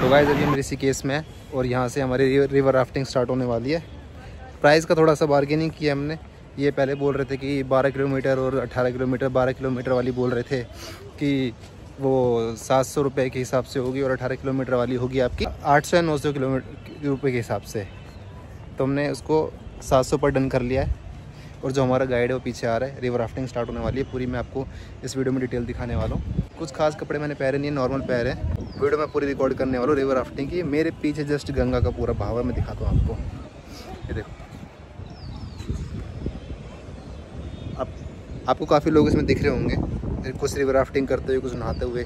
तो गाइस अभी हम ऋषिकेश में है और यहाँ से हमारी रिवर राफ्टिंग स्टार्ट होने वाली है। प्राइस का थोड़ा सा बार्गेनिंग किया हमने। ये पहले बोल रहे थे कि 12 किलोमीटर और 18 किलोमीटर, 12 किलोमीटर वाली बोल रहे थे कि वो 700 रुपये के हिसाब से होगी और 18 किलोमीटर वाली होगी आपकी 800 या 900 रुपये के हिसाब से। तो हमने उसको 700 पर डन कर लिया है। और जो हमारा गाइड है वो पीछे आ रहा है। रिवर राफ्टिंग स्टार्ट होने वाली है पूरी, मैं आपको इस वीडियो में डिटेल दिखाने वाला हूँ। कुछ खास कपड़े मैंने पहने नहीं है, नॉर्मल पहने हैं। वीडियो में पूरी रिकॉर्ड करने वाला हूँ रिवर राफ्टिंग की। मेरे पीछे जस्ट गंगा का पूरा बहाव है, मैं दिखाता हूँ आपको। ये देखो, आपको काफ़ी लोग इसमें दिख रहे होंगे, कुछ रिवर राफ्टिंग करते हुए, कुछ नहाते हुए।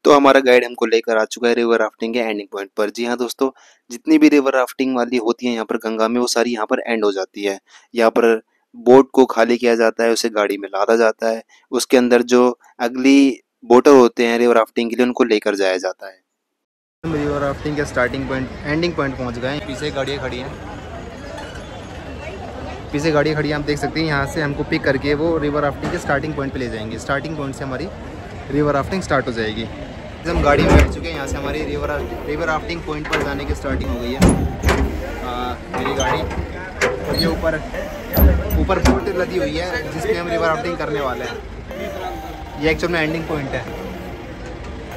तो हमारा गाइड हमको लेकर आ चुका है रिवर राफ्टिंग के एंडिंग पॉइंट पर। जी हाँ दोस्तों, जितनी भी रिवर राफ्टिंग वाली होती है यहाँ पर गंगा में, वो सारी यहाँ पर एंड हो जाती है। यहाँ पर बोट को खाली किया जाता है, उसे गाड़ी में लादा जाता है, उसके अंदर जो अगली बोटर होते हैं रिवर राफ्टिंग के लिए, उनको लेकर जाया जाता है। हम रिवर राफ्टिंग के स्टार्टिंग पॉइंट, एंडिंग पॉइंट पहुँच गए। पीछे गाड़ियाँ खड़ी हैं, पीछे गाड़ियाँ खड़ी हैं, आप देख सकते हैं। यहाँ से हमको पिक करके वो रिवर राफ्टिंग के स्टार्टिंग पॉइंट पे ले जाएंगे। स्टार्टिंग पॉइंट से हमारी रिवर राफ्टिंग स्टार्ट हो जाएगी। हम गाड़ी में बैठ चुके हैं, यहाँ से हमारी रिवर राफ्टिंग पॉइंट पर जाने की स्टार्टिंग हो गई है। मेरी गाड़ी, और ये ऊपर बोट लदी हुई है जिसमें हम रिवर राफ्टिंग करने वाले हैं। ये एक्चुअल में एंडिंग पॉइंट है,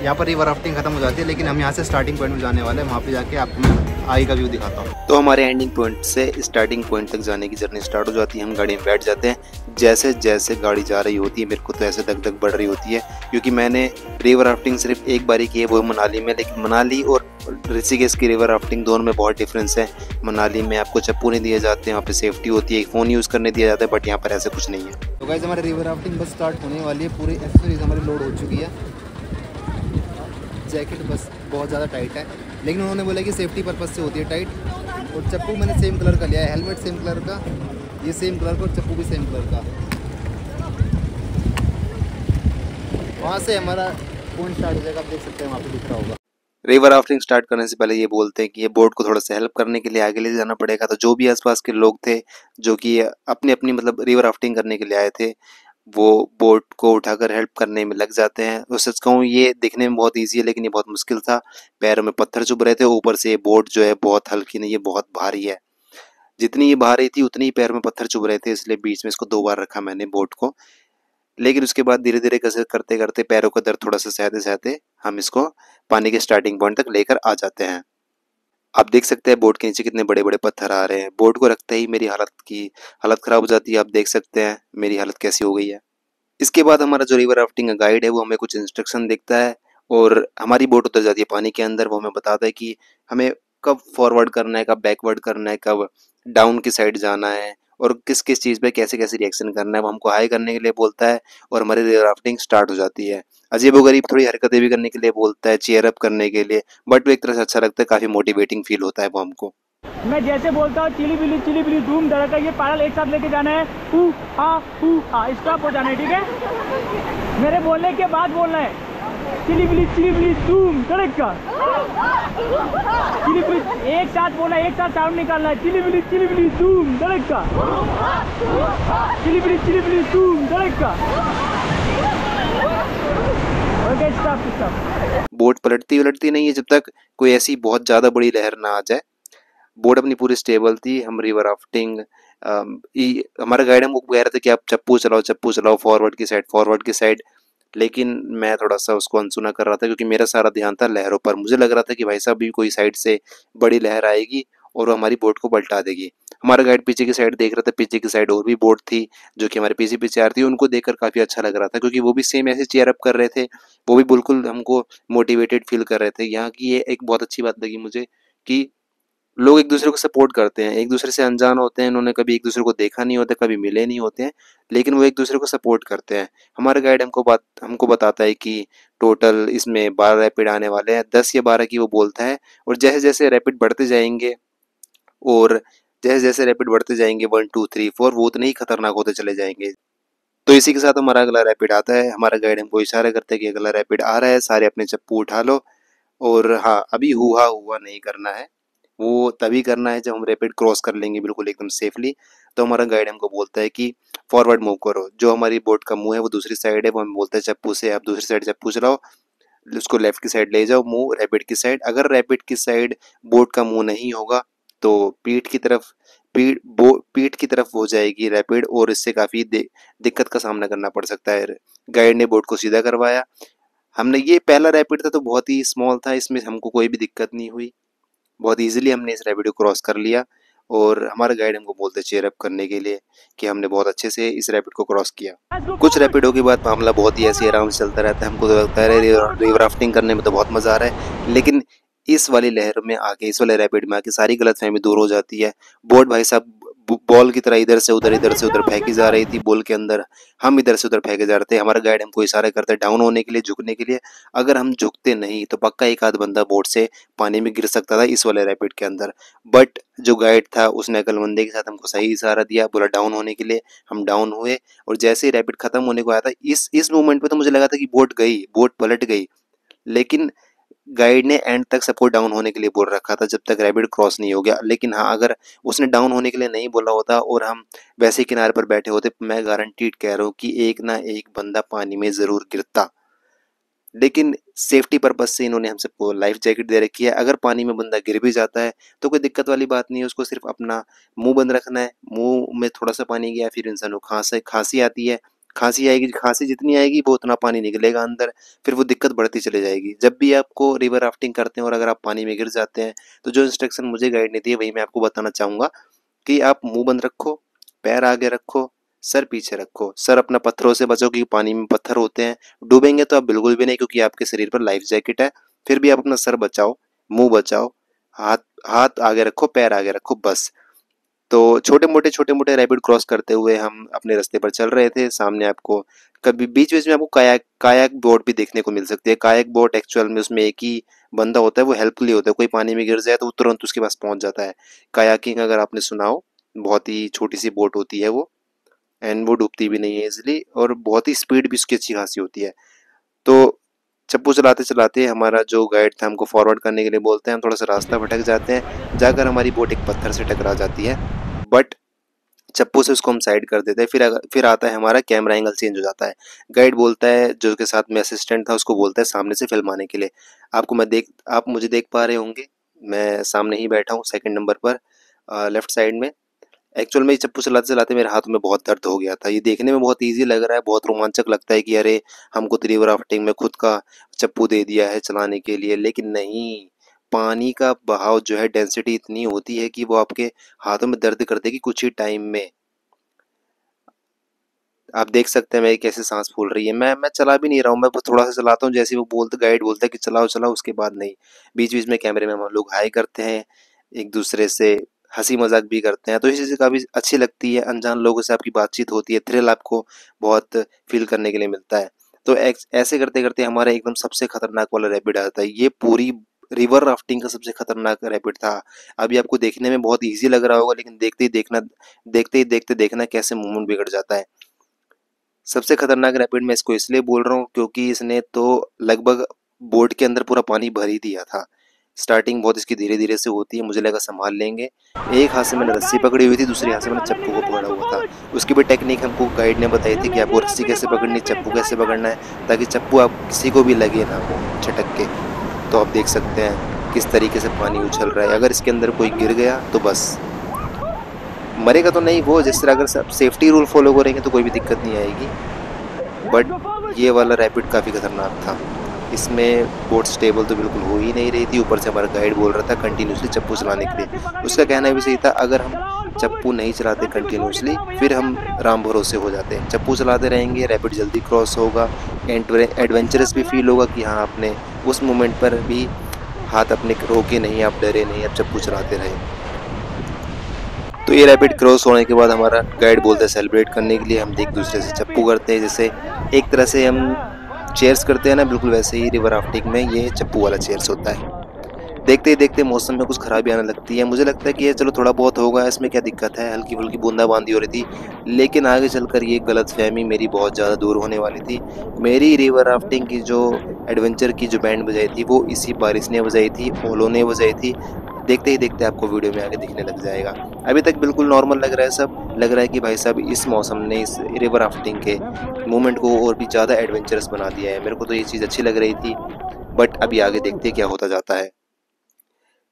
यहाँ पर रिवर राफ्टिंग खत्म हो जाती है, लेकिन हम यहाँ से स्टार्टिंग पॉइंट में जाने वाले हैं। वहाँ पे जाके आपको मैं आगे का व्यू दिखाता हूँ। तो हमारे एंडिंग पॉइंट से स्टार्टिंग पॉइंट तक जाने की जर्नी स्टार्ट हो जाती है। हम गाड़ी में बैठ जाते हैं। जैसे जैसे गाड़ी जा रही होती है, मेरे को तो ऐसे धक धक बढ़ रही होती है, क्योंकि मैंने रिवर राफ्टिंग सिर्फ एक बारी की है, वो मनाली में। लेकिन मनाली और ऋषिकेश की रिवर राफ्टिंग दोनों में बहुत डिफरेंस है। मनाली में आपको चप्पू नहीं दिए जाते हैं, वहाँ पे सेफ्टी होती है, फ़ोन यूज़ करने दिया जाता है, बट यहाँ पर ऐसा कुछ नहीं है। तो गाइस हमारी रिवर राफ्टिंग बस स्टार्ट होने वाली है। पूरी एक्सेसरीज हमारी लोड हो चुकी है। जैकेट बस बहुत ज़्यादा टाइट है, लेकिन उन्होंने बोला कि सेफ्टी पर्पज़ से होती है टाइट। और चप्पू मैंने सेम कलर का लिया है, हेलमेट सेम कलर का, ये सेम कलर का, और चप्पू भी सेम कलर का। वहाँ से हमारा पॉइंट स्टार्ट हो जाएगा, आप देख सकते हैं वहाँ पे दिख रहा होगा। रिवर राफ्टिंग स्टार्ट करने से पहले ये बोलते हैं कि ये बोट को थोड़ा सा हेल्प करने के लिए आगे ले जाना पड़ेगा। तो जो भी आसपास के लोग थे जो कि अपनी अपनी मतलब रिवर राफ्टिंग करने के लिए आए थे, वो बोट को उठाकर हेल्प करने में लग जाते हैं। और सच कहूँ, ये दिखने में बहुत ईजी है, लेकिन ये बहुत मुश्किल था। पैरों में पत्थर चुभ रहे थे, ऊपर से ये बोट जो है बहुत हल्की नहीं, ये बहुत भारी है। जितनी ये भारी थी उतनी ही पैर में पत्थर चुभ रहे थे, इसलिए बीच में इसको 2 बार रखा मैंने बोट को। लेकिन उसके बाद धीरे धीरे कसरत करते करते, पैरों का दर्द थोड़ा सा सहते सहते, हम इसको पानी के स्टार्टिंग पॉइंट तक लेकर आ जाते हैं। आप देख सकते हैं बोट के नीचे कितने बड़े बड़े पत्थर आ रहे हैं। बोट को रखते ही मेरी हालत खराब हो जाती है। आप देख सकते हैं मेरी हालत कैसी हो गई है। इसके बाद हमारा जो रिवर राफ्टिंग का गाइड है वो हमें कुछ इंस्ट्रक्शन देता है, और हमारी बोट उतर जाती है पानी के अंदर। वो हमें बताता है कि हमें कब फॉरवर्ड करना है, कब बैकवर्ड करना है, कब डाउन की साइड जाना है, और किस किस चीज़ पे कैसे कैसे रिएक्शन करना है। वो हमको हाई करने के लिए बोलता है, और हमारी रिवर राफ्टिंग स्टार्ट हो जाती है। अजीबोगरीब थोड़ी हरकतें भी करने के लिए बोलता है, चीयर अप करने के लिए, बट वो एक तरह से अच्छा लगता है, काफ़ी मोटिवेटिंग फील होता है वो हमको। मैं जैसे बोलता हूँ चिली बिली धूम धड़का, ये पैडल एक साथ लेके जाना है, हू हा स्टॉप हो जाना है, ठीक है। मेरे बोलने के बाद बोलना है चिली बिली धूम धड़का। चिली बिली एक साथ बोलना, एक साथ साउंड निकालना है। चिली बिली धूम धड़का, चिली बिली धूम धड़का। Okay, stop. बोट पलटती नहीं है जब तक कोई ऐसी बहुत ज़्यादा बड़ी लहर ना आ जाए। बोट अपनी पूरी स्टेबल थी। हम रिवर राफ्टिंग, हमारा गाइड हमको कह रहे थे कि आप चप्पू चलाओ फॉरवर्ड की साइड। लेकिन मैं थोड़ा सा उसको अनसुना कर रहा था, क्योंकि मेरा सारा ध्यान था लहरों पर। मुझे लग रहा था कि भाई साहब भी कोई साइड से बड़ी लहर आएगी और वो हमारी बोट को पलटा देगी। हमारा गाइड पीछे की साइड देख रहा था, पीछे की साइड और भी बोट थी जो कि हमारे पीछे पीछे आ रही थी। उनको देखकर काफ़ी अच्छा लग रहा था, क्योंकि वो भी सेम ऐसे चीयर अप कर रहे थे। वो भी बिल्कुल हमको मोटिवेटेड फील कर रहे थे। यहाँ की ये एक बहुत अच्छी बात लगी मुझे कि लोग एक दूसरे को सपोर्ट करते हैं। एक दूसरे से अनजान होते हैं, इन्होंने कभी एक दूसरे को देखा नहीं होता, कभी मिले नहीं होते हैं, लेकिन वो एक दूसरे को सपोर्ट करते हैं। हमारा गाइड हमको बताता है कि टोटल इसमें 12 रैपिड आने वाले हैं, 10 या 12 की वो बोलता है। और जैसे जैसे रैपिड बढ़ते जाएंगे, और जैसे जैसे रैपिड बढ़ते जाएंगे 1 2 3 4, वो उतने ही खतरनाक होते चले जाएंगे। तो इसी के साथ हमारा अगला रैपिड आता है। हमारा गाइड हमको इशारा करता है कि अगला रैपिड आ रहा है, सारे अपने चप्पू उठा लो। और हाँ, अभी हुआ नहीं करना है, वो तभी करना है जब हम रैपिड क्रॉस कर लेंगे बिल्कुल एकदम सेफली। तो हमारा गाइड हमको बोलता है कि फॉरवर्ड मूव करो। जो हमारी बोट का मुंह है वो दूसरी साइड है, वो हमें बोलता है चप्पू से आप दूसरी साइड चप्पू चलाओ। उसको लेफ्ट की साइड ले जाओ, मुंह रैपिड की साइड। अगर रैपिड की साइड बोट का मुंह नहीं होगा तो पीठ की तरफ हो जाएगी रैपिड, और इससे काफ़ी दिक्कत का सामना करना पड़ सकता है। गाइड ने बोट को सीधा करवाया। हमने ये पहला रैपिड था तो बहुत ही स्मॉल था, इसमें हमको कोई भी दिक्कत नहीं हुई, बहुत इजीली हमने इस रैपिड को क्रॉस कर लिया। और हमारा गाइड हमको बोलते चेयर अप करने के लिए कि हमने बहुत अच्छे से इस रैपिड को क्रॉस किया। कुछ रैपिडों के बाद मामला बहुत ही ऐसे आराम से चलता रहता है, हमको तो लगता है रिवर राफ्टिंग करने में तो बहुत मज़ा आ रहा है, लेकिन इस वाली लहर में आके, इस वाले रैपिड में आके सारी गलतफहमी दूर हो जाती है। बोट भाई साहब बॉल की तरह इधर से उधर फेंकी जा रही थी बोल के अंदर, हम इधर से उधर फेंके जा रहे थे। हमारा गाइड हमको इशारे करते डाउन होने के लिए, झुकने के लिए। अगर हम झुकते नहीं तो पक्का एक आध बंदा बोट से पानी में गिर सकता था इस वाले रैपिड के अंदर। बट जो गाइड था उसने अक्लमंदी के साथ हमको सही इशारा दिया, बोला डाउन होने के लिए। हम डाउन हुए और जैसे ही रैपिड खत्म होने को आया था, इस मोमेंट पे तो मुझे लगा था कि बोट पलट गई, लेकिन गाइड ने एंड तक सबको डाउन होने के लिए बोल रखा था जब तक रैपिड क्रॉस नहीं हो गया। लेकिन हाँ, अगर उसने डाउन होने के लिए नहीं बोला होता और हम वैसे ही किनारे पर बैठे होते, मैं गारंटीड कह रहा हूँ कि एक ना एक बंदा पानी में ज़रूर गिरता। लेकिन सेफ्टी पर्पज से इन्होंने हमसे लाइफ जैकेट दे रखी है। अगर पानी में बंदा गिर भी जाता है तो कोई दिक्कत वाली बात नहीं है, उसको सिर्फ अपना मुंह बंद रखना है। मुंह में थोड़ा सा पानी गया, फिर इंसान को खांसी आती है, खांसी आएगी, खांसी जितनी आएगी वो उतना पानी निकलेगा अंदर, फिर वो दिक्कत बढ़ती चली जाएगी। जब भी आपको रिवर राफ्टिंग करते हैं और अगर आप पानी में गिर जाते हैं तो जो इंस्ट्रक्शन मुझे गाइड ने दिए वही मैं आपको बताना चाहूँगा कि आप मुंह बंद रखो, पैर आगे रखो, सर पीछे रखो। सर अपना पत्थरों से बचो क्योंकि पानी में पत्थर होते हैं, डूबेंगे तो आप बिल्कुल भी नहीं क्योंकि आपके शरीर पर लाइफ जैकेट है। फिर भी आप अपना सर बचाओ, मुंह बचाओ, हाथ हाथ आगे रखो, पैर आगे रखो, बस। तो छोटे मोटे रैपिड क्रॉस करते हुए हम अपने रास्ते पर चल रहे थे। सामने आपको कभी बीच बीच में आपको कायाक बोट भी देखने को मिल सकती है। कायाक बोट एक्चुअल में उसमें एक ही बंदा होता है, वो हेल्प के लिए होता है। कोई पानी में गिर जाए तो वो तुरंत उसके पास पहुंच जाता है। कायाकिंग अगर आपने सुना हो, बहुत ही छोटी सी बोट होती है वो, एंड वो डूबती भी नहीं है इजिली, और बहुत ही स्पीड भी उसकी अच्छी खासी होती है। तो चप्पू चलाते चलाते हमारा जो गाइड था हमको फॉरवर्ड करने के लिए बोलते हैं, हम थोड़ा सा रास्ता भटक जाते हैं, जाकर हमारी बोट एक पत्थर से टकरा जाती है। बट चप्पू से उसको हम साइड कर देते हैं। फिर आता है हमारा कैमरा एंगल चेंज हो जाता है। गाइड बोलता है, जो के साथ में असिस्टेंट था, उसको बोलता है सामने से फिल्म आने के लिए। आप मुझे देख पा रहे होंगे, मैं सामने ही बैठा हूँ सेकंड नंबर पर, लेफ्ट साइड में। एक्चुअल में ये चप्पू चलाते चलाते मेरे हाथों में बहुत दर्द हो गया था। ये देखने में बहुत ईजी लग रहा है, बहुत रोमांचक लगता है कि अरे हमको तो रिवर राफ्टिंग में खुद का चप्पू दे दिया है चलाने के लिए, लेकिन नहीं, पानी का बहाव जो है, डेंसिटी इतनी होती है कि वो आपके हाथों में दर्द कर देगी कुछ ही टाइम में। आप देख सकते हैं मेरी कैसे सांस फूल रही है। मैं चला भी नहीं रहा हूँ, मैं थोड़ा सा चलाता हूँ, जैसे वो गाइड बोलता है कि चलाओ चलाओ, उसके बाद नहीं। बीच बीच में कैमरे में हम लोग हाई करते हैं, एक दूसरे से हंसी मजाक भी करते हैं, तो इस चीज़ काफ़ी अच्छी लगती है। अनजान लोगों से आपकी बातचीत होती है, थ्रिल आपको बहुत फील करने के लिए मिलता है। तो ऐसे करते करते हमारा एकदम सबसे खतरनाक वाला रैपिड आता है। ये पूरी रिवर राफ्टिंग का सबसे खतरनाक रैपिड था। अभी आपको देखने में बहुत ईजी लग रहा होगा, लेकिन देखते ही देखते देखना कैसे मूवमेंट बिगड़ जाता है। सबसे खतरनाक रैपिड मैं इसको इसलिए बोल रहा हूँ क्योंकि इसने तो लगभग बोट के अंदर पूरा पानी भर ही दिया था। स्टार्टिंग बहुत इसकी धीरे धीरे से होती है, मुझे लगा संभाल लेंगे। एक हाथ से मैंने रस्सी पकड़ी हुई थी, दूसरे हाथ से मैंने चप्पू को पकड़ा हुआ था। उसकी भी टेक्निक हमको गाइड ने बताई थी कि आपको रस्सी कैसे पकड़नी, चप्पू कैसे पकड़ना है, ताकि चप्पू आप किसी को भी लगे ना वो छटक के। तो आप देख सकते हैं किस तरीके से पानी उछल रहा है। अगर इसके अंदर कोई गिर गया तो बस मरेगा तो नहीं वो, जिस तरह अगर सब सेफ्टी रूल फॉलो करेंगे तो कोई भी दिक्कत नहीं आएगी। बट ये वाला रैपिड काफ़ी खतरनाक था। इसमें बोट स्टेबल तो बिल्कुल हो ही नहीं रही थी, ऊपर से हमारा गाइड बोल रहा था कंटिन्यूसली चप्पू चलाने के लिए। उसका कहना भी सही था, अगर हम चप्पू नहीं चलाते कंटिन्यूसली फिर हम राम भरोसे हो जाते हैं। चप्पू चलाते रहेंगे, रैपिड जल्दी क्रॉस होगा, एडवेंचरस भी फील होगा कि हाँ, आपने उस मोमेंट पर भी हाथ अपने रोके नहीं, आप डरे नहीं, आप चप्पू चलाते रहे। तो ये रैपिड क्रॉस होने के बाद हमारा गाइड बोलता है सेलिब्रेट करने के लिए। हम एक दूसरे से चप्पू करते हैं, जैसे एक तरह से हम चेयर्स करते हैं ना, बिल्कुल वैसे ही रिवर राफ्टिंग में ये चप्पू वाला चेयर्स होता है। देखते ही देखते मौसम में कुछ खराबी आने लगती है। मुझे लगता है कि ये चलो थोड़ा बहुत होगा, इसमें क्या दिक्कत है, हल्की फुल्की बूंदाबांदी हो रही थी, लेकिन आगे चलकर ये गलतफहमी मेरी बहुत ज़्यादा दूर होने वाली थी। मेरी रिवर राफ्टिंग की जो एडवेंचर की जो बैंड बजाई थी वो इसी बारिश ने बजाई थी, ओलों ने बजाई थी। देखते ही देखते आपको वीडियो में आगे दिखने लग जाएगा। अभी तक बिल्कुल नॉर्मल लग रहा है सब, लग रहा है कि भाई साहब इस मौसम ने इस रिवर राफ्टिंग के मूवमेंट को और भी ज़्यादा एडवेंचरस बना दिया है। मेरे को तो ये चीज़ अच्छी लग रही थी। बट अभी आगे देखते हैं क्या होता जाता है।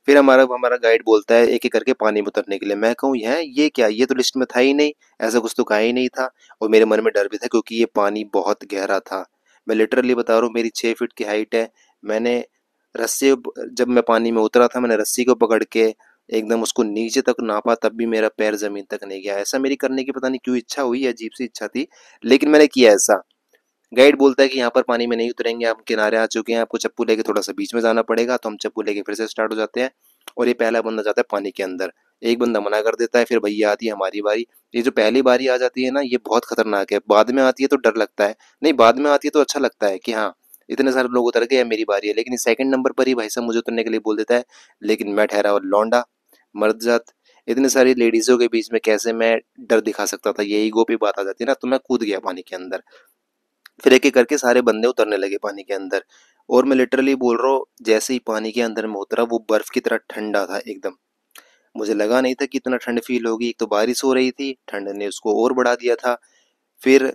फिर हमारा हमारा गाइड बोलता है एक एक करके पानी में उतरने के लिए। मैं कहूँ ये क्या, ये तो लिस्ट में था ही नहीं, ऐसा कुछ तो कहा ही नहीं था। और मेरे मन में डर भी था क्योंकि ये पानी बहुत गहरा था। मैं लिटरली बता रहा हूँ, मेरी 6 फीट की हाइट है। मैंने जब मैं पानी में उतरा था, मैंने रस्सी को पकड़ के एकदम उसको नीचे तक नापा, तब भी मेरा पैर जमीन तक नहीं गया। ऐसा मेरी करने की पता नहीं क्यों इच्छा हुई, अजीब सी इच्छा थी, लेकिन मैंने किया ऐसा। गाइड बोलता है कि यहाँ पर पानी में नहीं उतरेंगे, आप किनारे आ चुके हैं, आपको चप्पू लेके थोड़ा सा बीच में जाना पड़ेगा। तो हम चप्पू लेके फिर से स्टार्ट हो जाते हैं और ये पहला बंदा जाता है पानी के अंदर। एक बंदा मना कर देता है, फिर भैया आती है हमारी बारी। ये जो पहली बारी आ जाती है ना, ये बहुत खतरनाक है। बाद में आती है तो डर लगता है, नहीं बाद में आती है तो अच्छा लगता है कि हाँ इतने सारे लोग उतर गए, अब मेरी बारी है। लेकिन सेकंड नंबर पर ही भाई साहब मुझे उतरने के लिए बोल देता है। लेकिन मैं ठहरा और लौंडा, मर्द जात, इतनी सारी लेडीजों के बीच में कैसे मैं डर दिखा सकता था, ये ईगो पे बात आ जाती है ना। तो मैं कूद गया पानी के अंदर। फिर एक एक करके सारे बंदे उतरने लगे पानी के अंदर। और मैं लिटरली बोल रहा हूँ, जैसे ही पानी के अंदर में उतरा, वो बर्फ की तरह ठंडा था एकदम। मुझे लगा नहीं था कि इतना ठंड फील होगी। एक तो बारिश हो रही थी, ठंड ने उसको और बढ़ा दिया था। फिर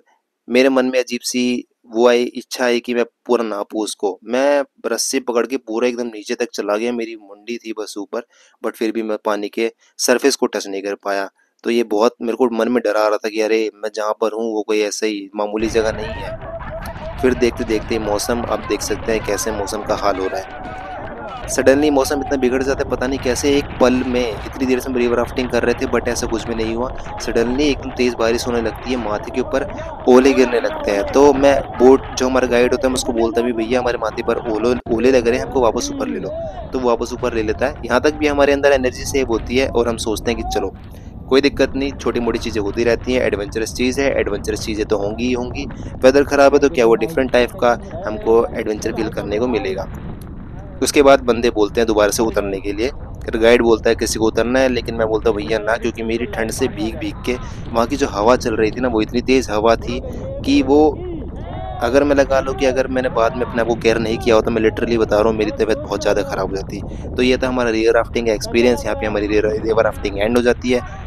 मेरे मन में अजीब सी वो आई, इच्छा आई कि मैं पूरा नापूं उसको। मैं रस्सी पकड़ के पूरा एकदम नीचे तक चला गया, मेरी मुंडी थी बस ऊपर। बट फिर भी मैं पानी के सरफेस को टच नहीं कर पाया। तो ये बहुत मेरे को मन में डर आ रहा था कि अरे मैं जहाँ पर हूँ वो कोई ऐसे ही मामूली जगह नहीं है। फिर देखते देखते मौसम, आप देख सकते हैं कैसे मौसम का हाल हो रहा है। सडनली मौसम इतना बिगड़ जाता है, पता नहीं कैसे एक पल में। इतनी देर से हम रिवर राफ्टिंग कर रहे थे बट ऐसा कुछ भी नहीं हुआ। सडनली एकदम तेज बारिश होने लगती है, माथे के ऊपर ओले गिरने लगते हैं। तो मैं बोट जो हमारा गाइड होता है, मैं उसको बोलता भी भैया हमारे माथे पर ओले लग रहे हैं, हमको वापस ऊपर ले लो। तो वो वापस ऊपर ले लेता है। यहाँ तक भी हमारे अंदर एनर्जी सेव होती है और हम सोचते हैं कि चलो कोई दिक्कत नहीं, छोटी मोटी चीज़ें होती रहती हैं, एडवेंचरस चीज़ है, एडवेंचरस चीज़ें तो होंगी ही होंगी। वेदर ख़राब है तो क्या, वो डिफरेंट टाइप का हमको एडवेंचर फील करने को मिलेगा। उसके बाद बंदे बोलते हैं दोबारा से उतरने के लिए। फिर गाइड बोलता है किसी को उतरना है, लेकिन मैं बोलता भैया ना, क्योंकि मेरी ठंड से भीग भीग के वहाँ की जो हवा चल रही थी ना, वो इतनी तेज़ हवा थी कि वो, अगर मैं लगा लो कि अगर मैंने बाद में अपने आप को केयर नहीं किया होता, मैं लिटरली बता रहा हूँ मेरी तबीयत बहुत ज़्यादा ख़राब हो जाती। तो ये था हमारा रिवर राफ्टिंग का एक्सपीरियंस। यहाँ पे हमारी रिवर राफ्टिंग एंड हो जाती है।